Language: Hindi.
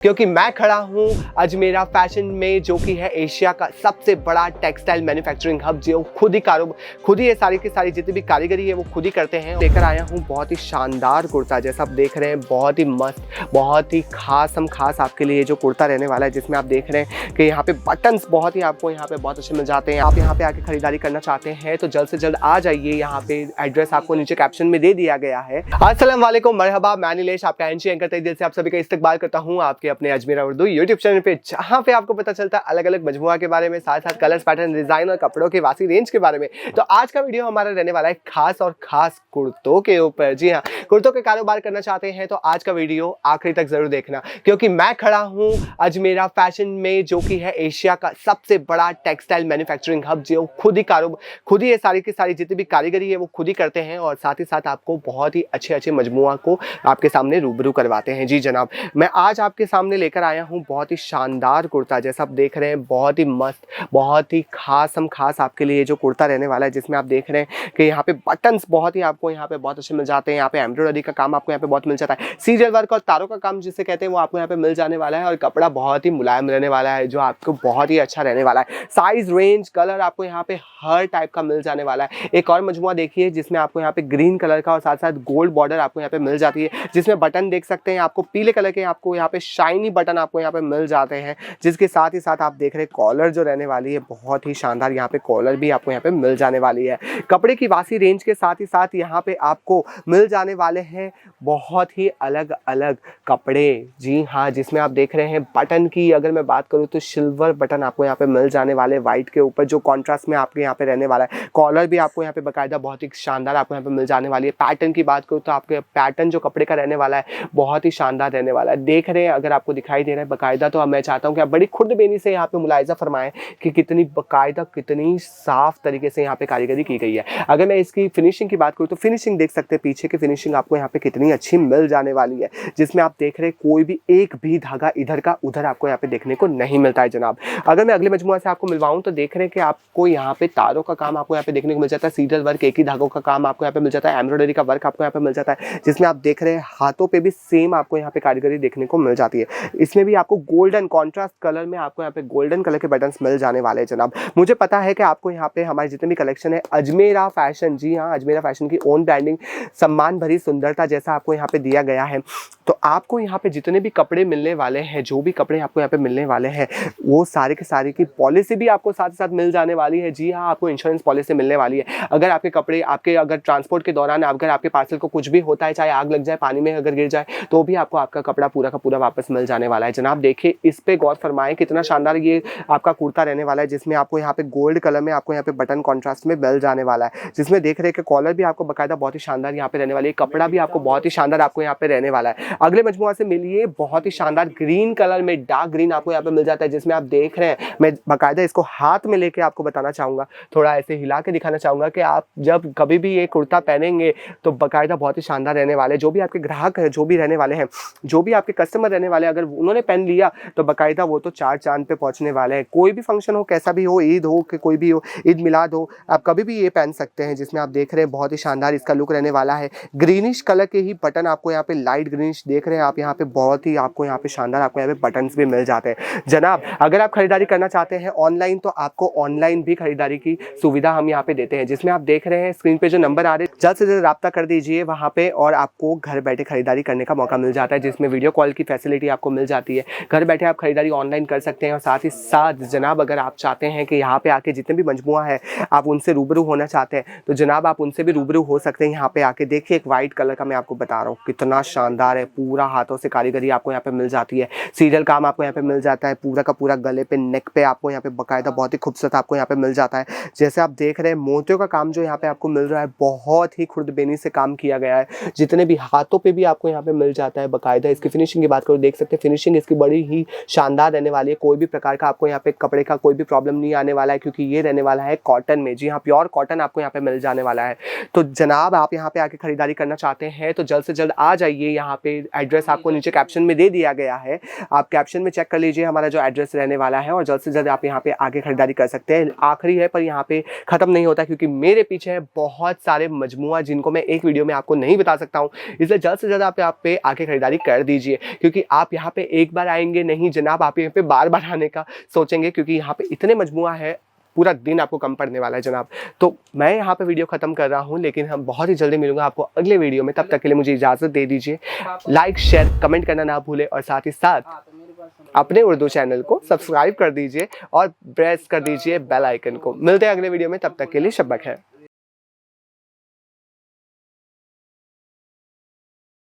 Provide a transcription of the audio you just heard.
क्योंकि मैं खड़ा हूँ अजमेरा फैशन में, जो कि है एशिया का सबसे बड़ा टेक्सटाइल मैन्युफैक्चरिंग हब, जो खुद ही ये सारी की सारी जितनी भी कारीगरी है वो खुद ही करते हैं। लेकर आया हूँ बहुत ही शानदार कुर्ता, जैसा आप देख रहे हैं, बहुत ही मस्त, बहुत ही खास आपके लिए जो कुर्ता रहने वाला है, जिसमें आप देख रहे हैं कि यहाँ पे बटन्स बहुत ही आपको यहाँ पे बहुत अच्छे मिल जाते हैं। आप यहाँ पे आके खरीदारी करना चाहते हैं तो जल्द से जल्द आ जाइए। यहाँ पे एड्रेस आपको नीचे कैप्शन में दे दिया गया है। अस्सलाम वालेकुम, मरहबा, मैं नीलेश, आपका एनसी एंकर तहे दिल से आप सभी का इस्तकबाल करता हूँ आपके अपने अजमेरा उर्दू यूट्यूब चैनल पे, जहाँ पे आपको पता चलता है अलग अलग मजमुआ के बारे में, साथ साथ कलर्स, पैटर्न, डिजाइन और कपड़ों के वासी रेंज के बारे में। तो आज का वीडियो हमारा रहने वाला है खास कुर्तों के ऊपर। जी हाँ, कुर्तों के कारोबार करना चाहते हैं तो आज का वीडियो आखिरी तक जरूर देखना, क्योंकि मैं खड़ा हूँ अजमेरा फैशन में, जो कि है एशिया का सबसे बड़ा टेक्सटाइल मैन्युफैक्चरिंग हब, जो खुद ही ये सारी की सारी जितनी भी कारीगरी है वो खुद ही करते हैं और साथ ही साथ आपको बहुत ही अच्छे मजमुआ को आपके सामने रूबरू करवाते हैं। जी जनाब, मैं आज आपके सामने लेकर आया हूँ बहुत ही शानदार कुर्ता, जैसा आप देख रहे हैं, बहुत ही मस्त, बहुत ही खास आपके लिए जो कुर्ता रहने वाला है, जिसमें आप देख रहे हैं कि यहाँ पे बटन्स बहुत ही आपको यहाँ पे बहुत अच्छे मिल जाते हैं। यहाँ पे एम्ब्रॉयडरी का काम आपको यहाँ पे बहुत मिल जाता है, सीरियल वर्क और तारों का काम जिसे कहते हैं वो आपको यहाँ पे मिल जाने वाला है। और कपड़ा बहुत ही मुलायम रहने वाला है, जो आपको बहुत ही अच्छा रहने वाला है। साइज, रेंज, कलर आपको यहाँ पे हर टाइप का मिल जाने वाला है। एक और मजमुआ देखिए जिसमें आपको यहाँ पे ग्रीन कलर का और साथ साथ गोल्ड बॉर्डर आपको यहाँ पे मिल जाती है, जिसमें बटन देख सकते हैं आपको पीले कलर के, आपको यहाँ पे शाइनी बटन आपको यहाँ पे मिल जाते हैं, जिसके साथ ही साथ आप देख रहे हैं कॉलर जो रहने वाली है बहुत ही शानदार, यहाँ पे कॉलर भी आपको यहाँ पे मिल जाने वाली है। कपड़े की वासी रेंज के साथ ही साथ यहाँ पे आपको मिल जाने वाले हैं बहुत ही अलग अलग कपड़े। जी हाँ, जिसमें आप देख रहे हैं बटन की अगर मैं बात करूँ तो सिल्वर बटन आपको यहाँ पे मिल जाने वाले, व्हाइट के ऊपर जो कॉन्ट्रास्ट में आपके यहाँ पे रहने वाला है। कॉलर भी आपको यहाँ पे बाकायदा बहुत ही शानदार आपको यहाँ पे मिल जाने वाली है। पैटर्न की बात करूँ तो आपके पैटर्न जो कपड़े का रहने वाला है बहुत ही शानदार रहने वाला है। देख रहे हैं, अगर आपको दिखाई दे रहा है बाकायदा, तो मैं चाहता हूँ कि आप बड़ी खुर्दबीनी से यहाँ पे मुलाहिजा फरमाएं कि कितनी बाकायदा, कितनी साफ तरीके से यहाँ पे कारीगरी की गई है। अगर मैं इसकी फिनिशिंग की बात करूँ तो फिनिशिंग देख सकते हैं, पीछे की फिनिशिंग आपको यहाँ पे कितनी अच्छी मिल जाने वाली है, जिसमें आप देख रहे हैं कोई भी एक भी धागा इधर का उधर आपको यहाँ पे देखने को नहीं मिलता है जनाब। अगर मैं अगले मजमुआ से आपको मिलवाऊं तो देख रहे हैं कि आपको यहाँ पे तारों का काम आपको यहाँ पे देखने को मिल जाता है, सीरियल वर्क, एक ही धागों का काम आपको यहाँ पे मिल जाता है, एम्ब्रॉयडरी का वर्क आपको यहाँ पे मिल जाता है, जिसमें आप देख रहे हैं हाथों पे भी सेम आपको यहाँ पे कारीगरी देखने को मिल जाती है। इसमें भी आपको गोल्डन कॉन्ट्रास्ट कलर में आपको यहाँ पे गोल्डन कलर के बटन्स मिल जाने वाले हैं जनाब। मुझे पता है कि आपको यहाँ पे हमारे जितने भी कलेक्शन है अजमेरा फैशन, जी हाँ, अजमेरा फैशन की ओन ब्रांडिंग, सम्मान भरी सुंदरता जैसा आपको यहाँ पे दिया गया है। तो आपको यहाँ पे जितने भी कपड़े मिलने वाले हैं, जो भी कपड़े आपको यहाँ पे मिलने वाले हैं, वो सारे के सारे की पॉलिसी भी आपको साथ साथ मिल जाने वाली है। जी हाँ, आपको इंश्योरेंस पॉलिसी मिलने वाली है। अगर आपके कपड़े अगर ट्रांसपोर्ट के दौरान अगर आपके पार्सल को कुछ भी होता है, चाहे आग लग जाए, पानी में अगर गिर जाए, तो भी आपको आपका कपड़ा पूरा का पूरा वापस मिल जाने वाला है जनाब। देखिए, इस पे गौर फरमाएं, कितना शानदार ये आपका कुर्ता रहने वाला है, जिसमें आपको यहाँ पे गोल्ड कलर में आपको यहाँ पे बटन कॉन्ट्रास्ट में मिल जाने वाला है, जिसमें देख रहे हैं कि कॉलर भी आपको बाकायदा बहुत ही शानदार यहाँ पे रहने वाली है, कपड़ा भी आपको बहुत ही शानदार आपको यहाँ पे रहने वाला है। अगले मजमुआ से मिलिए, बहुत ही शानदार ग्रीन कलर में, डार्क ग्रीन आपको यहाँ पे मिल जाता है, जिसमें आप देख रहे हैं, मैं बाकायदा इसको हाथ में लेके आपको बताना चाहूंगा, थोड़ा ऐसे हिला के दिखाना चाहूंगा कि आप जब कभी भी ये कुर्ता पहनेंगे तो बाकायदा बहुत ही शानदार रहने वाले। जो भी आपके ग्राहक है, जो भी रहने वाले हैं, जो भी आपके कस्टमर रहने वाले हैं, अगर उन्होंने पहन लिया तो बाकायदा वो तो चार चांद पे पहुंचने वाले हैं। कोई भी फंक्शन हो, कैसा भी हो, ईद हो कि कोई भी हो, ईद मिलाद हो, आप कभी भी ये पहन सकते हैं। जिसमें आप देख रहे हैं बहुत ही शानदार इसका लुक रहने वाला है। ग्रीनिश कलर के ही बटन आपको यहाँ पे, लाइट ग्रीनिश देख रहे हैं आप यहाँ पे, बहुत ही आपको यहाँ पे शानदार आपको यहाँ पे बटन्स भी मिल जाते हैं जनाब। अगर आप खरीदारी करना चाहते हैं ऑनलाइन तो आपको ऑनलाइन भी खरीदारी की सुविधा हम यहाँ पे देते हैं, जिसमें आप देख रहे हैं स्क्रीन पे जो नंबर आ रहे हैं, जल्द से जल्द राब्ता कर दीजिए वहाँ पे और आपको घर बैठे खरीदारी करने का मौका मिल जाता है, जिसमें वीडियो कॉल की फैसिलिटी आपको मिल जाती है। घर बैठे आप खरीदारी ऑनलाइन कर सकते हैं और साथ ही साथ जनाब, अगर आप चाहते हैं कि यहाँ पे आके जितने भी मजमुआ है आप उनसे रूबरू होना चाहते हैं तो जनाब आप उनसे भी रूबरू हो सकते हैं। यहाँ पे आके देखिए, एक व्हाइट कलर का मैं आपको बता रहा हूँ, कितना शानदार है, पूरा हाथों से कारीगरी आपको यहाँ पे मिल जाती है, सीरियल काम आपको यहाँ पे मिल जाता है, पूरा का पूरा गले पे, नेक पे आपको यहाँ पे बाकायदा बहुत ही खूबसूरत आपको यहाँ पे मिल जाता है। जैसे आप देख रहे हैं मोतियों का काम जो यहाँ पे आपको मिल रहा है, बहुत ही खुर्दबीनी से काम किया गया है, जितने भी हाथों पे भी आपको यहाँ पे मिल जाता है बाकायदा। इसकी फिनिशिंग की बात करो, देख सकते हैं फिनिशिंग इसकी बड़ी ही शानदार रहने वाली है। कोई भी प्रकार का आपको यहाँ पे कपड़े का कोई भी प्रॉब्लम नहीं आने वाला है, क्योंकि ये रहने वाला है कॉटन में। जी हाँ, प्योर कॉटन आपको यहाँ पे मिल जाने वाला है। तो जनाब, आप यहाँ पे आके खरीदारी करना चाहते हैं तो जल्द से जल्द आ जाइए। यहाँ पे एड्रेस आपको नीचे कैप्शन में दे दिया गया है, आप कैप्शन में चेक कर लीजिए हमारा जो एड्रेस रहने वाला है और जल्द से जल्द आप यहाँ पे आके खरीदारी कर सकते हैं। आखिरी है पर यहाँ पे खत्म नहीं होता, क्योंकि मेरे पीछे है बहुत सारे मजमुआ जिनको मैं एक वीडियो में आपको नहीं बता सकता हूँ, इसलिए जल्द से जल्द आप यहाँ पे आके खरीदारी कर दीजिए, क्योंकि आप आप यहाँ पे एक बार आएंगे नहीं जनाब, आप यहाँ पे बार बार आने का सोचेंगे, क्योंकि यहाँ पे इतने मजमुआ है, पूरा दिन आपको कम पड़ने वाला है जनाब। तो मैं यहाँ पे वीडियो ख़त्म कर रहा हूँ, लेकिन हम बहुत ही जल्दी मिलूंगा आपको अगले वीडियो में। तब तक के लिए मुझे इजाज़त दे दीजिए। लाइक शेयर कमेंट करना ना भूलें, और साथ ही साथ अपने उर्दू चैनल को सब्सक्राइब कर दीजिए और प्रेस कर दीजिए बेल आइकन को। मिलते हैं अगले वीडियो में, तब तक के लिए शब बखैर।